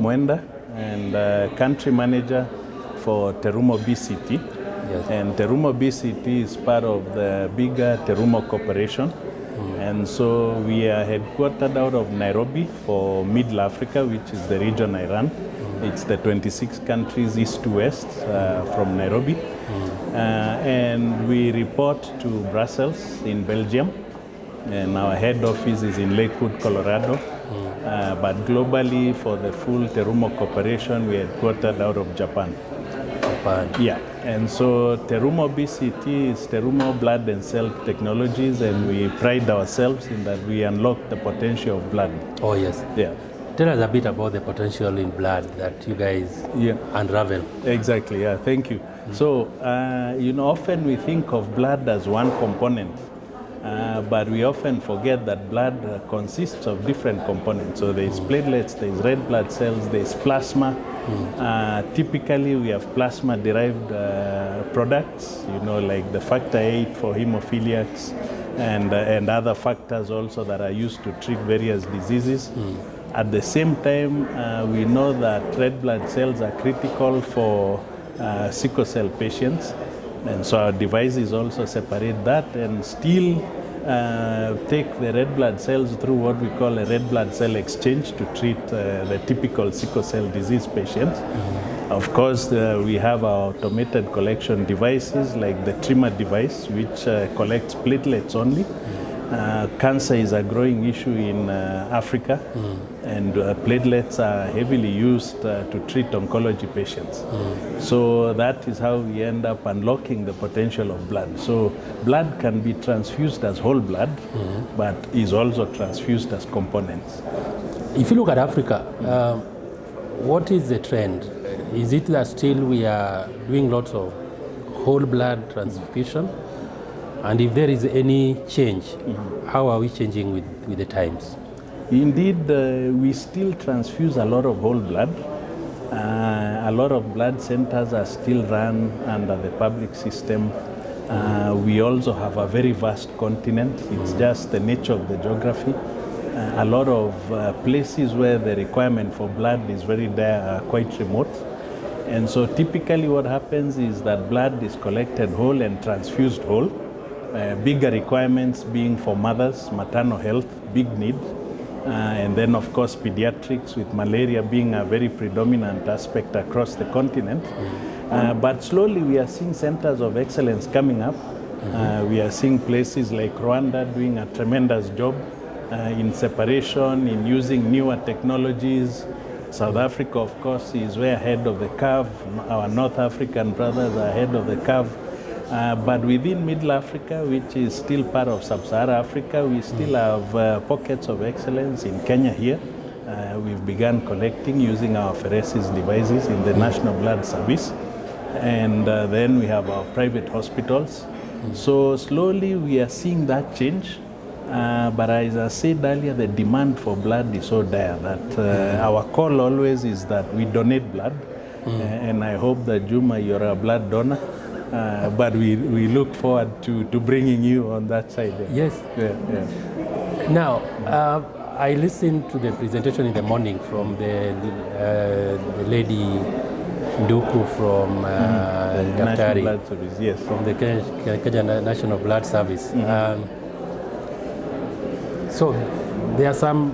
Mwenda and country manager for Terumo BCT. Yes. And Terumo BCT is part of the bigger Terumo Corporation. And so we are headquartered out of Nairobi for Middle Africa, which is the region I run. It's the 26 countries east to west from Nairobi. And we report to Brussels in Belgium. And our head office is in Lakewood, Colorado. But globally, for the full Terumo Corporation, we are headquartered out of Japan. Yeah, and so Terumo BCT is Terumo Blood and Cell Technologies, and we pride ourselves in that we unlock the potential of blood. Oh, yes. Yeah. Tell us a bit about the potential in blood that you guys unravel. Exactly, yeah, thank you. So, often we think of blood as one component. But we often forget that blood consists of different components. So there's platelets, there's red blood cells, there's plasma. Typically, we have plasma-derived products, like the factor 8 for hemophiliacs and other factors also that are used to treat various diseases. At the same time, we know that red blood cells are critical for sickle cell patients. And so our devices also separate that and still take the red blood cells through what we call a red blood cell exchange to treat the typical sickle cell disease patients. Of course, we have our automated collection devices like the trimmer device, which collects platelets only. Cancer is a growing issue in Africa, and platelets are heavily used to treat oncology patients. So that is how we end up unlocking the potential of blood. So blood can be transfused as whole blood, but is also transfused as components. If you look at Africa, what is the trend? Is it that still we are doing lots of whole blood transfusion? And if there is any change, how are we changing with the times? Indeed, we still transfuse a lot of whole blood. A lot of blood centers are still run under the public system. We also have a very vast continent. It's just the nature of the geography. A lot of places where the requirement for blood is very dire are quite remote. And so typically what happens is that blood is collected whole and transfused whole. Bigger requirements being for mothers, maternal health, big need. And then of course pediatrics, with malaria being a very predominant aspect across the continent. But slowly we are seeing centers of excellence coming up. We are seeing places like Rwanda doing a tremendous job in separation, in using newer technologies. South Africa, of course, is way ahead of the curve. Our North African brothers are ahead of the curve. But within Middle Africa, which is still part of Sub-Saharan Africa, we still have pockets of excellence. In Kenya here, we've begun collecting using our pheresis devices in the National Blood Service. And then we have our private hospitals. So slowly we are seeing that change. But as I said earlier, the demand for blood is so dire that our call always is that we donate blood. And I hope that, Juma, you're a blood donor. But we look forward to bringing you on that side. Yes. Yeah. Now, I listened to the presentation in the morning from the lady Nduku from National Blood Service, yes. From the Kenya National Blood Service. So there are some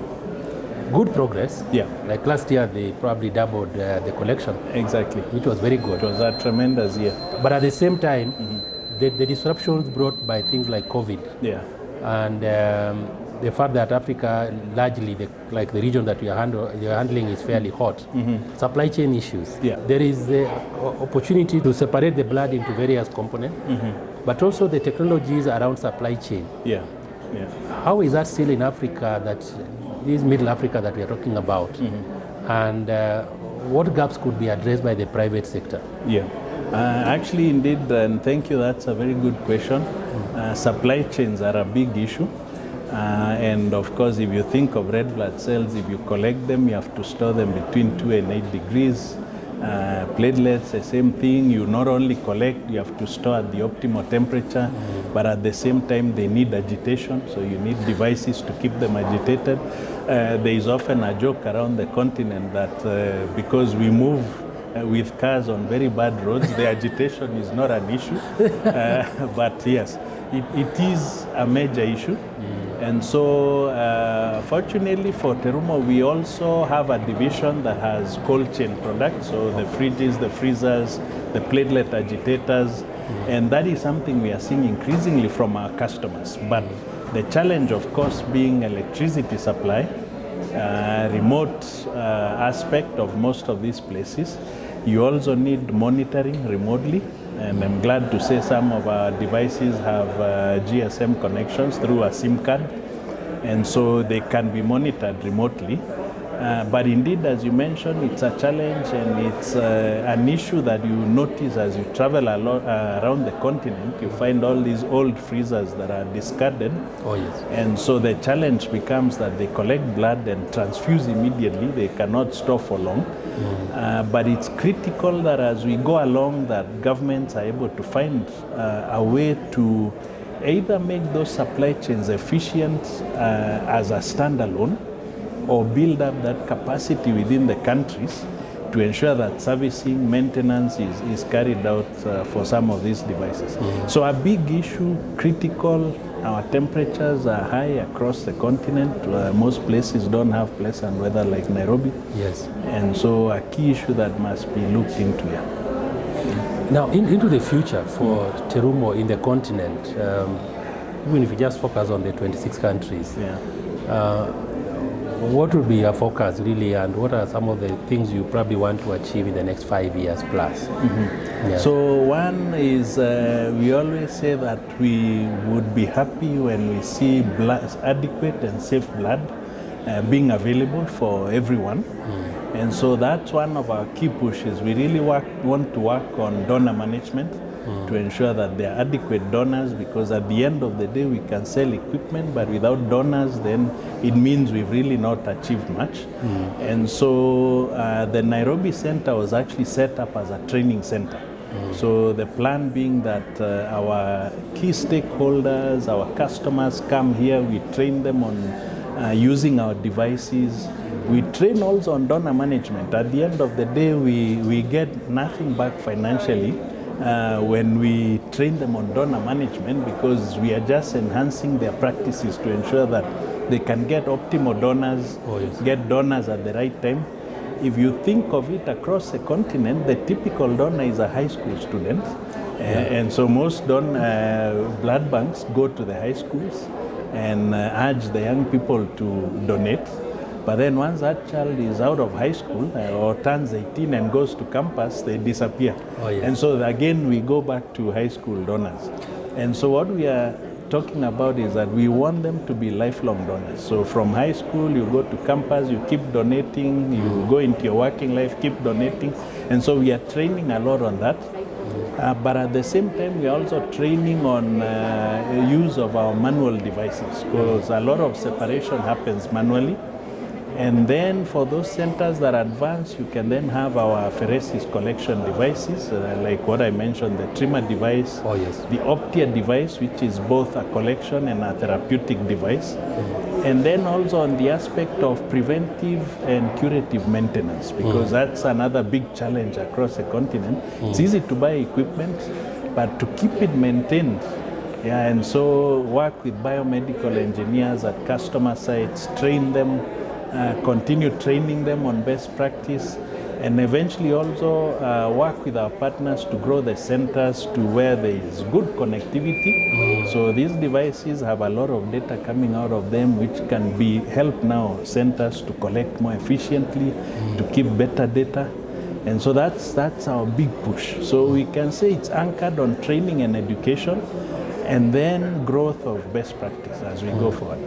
good progress. Yeah. Like last year, they probably doubled the collection. Exactly. Which was very good. It was a tremendous year. But at the same time, the disruptions brought by things like COVID. Yeah. And the fact that Africa, largely, the region that you're handling is fairly hot. Supply chain issues. Yeah. There is the opportunity to separate the blood into various components, but also the technologies around supply chain. Yeah. Yeah. How is that still in Africa, this Middle Africa that we are talking about? And what gaps could be addressed by the private sector? Yeah. Actually, indeed, and thank you, that's a very good question. Supply chains are a big issue. And of course, if you think of red blood cells, if you collect them, you have to store them between 2 and 8 degrees. platelets, the same thing. You not only collect, you have to store at the optimal temperature, but at the same time they need agitation, so you need devices to keep them agitated. There is often a joke around the continent that because we move with cars on very bad roads, the agitation is not an issue. But yes, it is a major issue. And so fortunately for Terumo, we also have a division that has cold chain products, so the fridges, the freezers, the platelet agitators, and that is something we are seeing increasingly from our customers. But the challenge, of course, being electricity supply, remote aspect of most of these places. You also need monitoring remotely, and I'm glad to say some of our devices have GSM connections through a SIM card, and so they can be monitored remotely. But indeed, as you mentioned, it's a challenge, and it's an issue that you notice as you travel around the continent. You find all these old freezers that are discarded. Oh, yes. And so the challenge becomes that they collect blood and transfuse immediately. They cannot store for long. But it's critical that as we go along, that governments are able to find a way to either make those supply chains efficient as a standalone, or build up that capacity within the countries to ensure that servicing, maintenance is carried out for some of these devices. So a big issue, critical. Our temperatures are high across the continent. Most places don't have pleasant weather like Nairobi. Yes. And so a key issue that must be looked into here. Now, into the future for Terumo in the continent, even if you just focus on the 26 countries, what would be your focus really, and what are some of the things you probably want to achieve in the next 5 years plus? Yeah. So one is we always say that we would be happy when we see blood, adequate and safe blood being available for everyone. And so that's one of our key pushes. We really want to work on donor management to ensure that there are adequate donors, because at the end of the day we can sell equipment, but without donors then it means we've really not achieved much. And so the Nairobi Center was actually set up as a training center. So the plan being that our key stakeholders, our customers come here, we train them on using our devices. We train also on donor management. At the end of the day, we get nothing back financially when we train them on donor management, because we are just enhancing their practices to ensure that they can get optimal donors, get donors at the right time. If you think of it across the continent, the typical donor is a high school student. And so most blood banks go to the high schools and urge the young people to donate. But then once that child is out of high school or turns 18 and goes to campus, they disappear. And so again, we go back to high school donors. And so what we are talking about is that we want them to be lifelong donors. So from high school, you go to campus, you keep donating, you go into your working life, keep donating. And so we are training a lot on that. But at the same time, we are also training on use of our manual devices, because a lot of separation happens manually. And then for those centers that advance, you can then have our pheresis collection devices, like what I mentioned, the trimmer device, the Optia device, which is both a collection and a therapeutic device. And then also on the aspect of preventive and curative maintenance, because that's another big challenge across the continent. It's easy to buy equipment, but to keep it maintained, and so work with biomedical engineers at customer sites, train them, continue training them on best practice, and eventually also work with our partners to grow the centers to where there is good connectivity. So these devices have a lot of data coming out of them, which can be help now centers to collect more efficiently, to keep better data. And so that's our big push. So we can say it's anchored on training and education, and then growth of best practice as we go forward.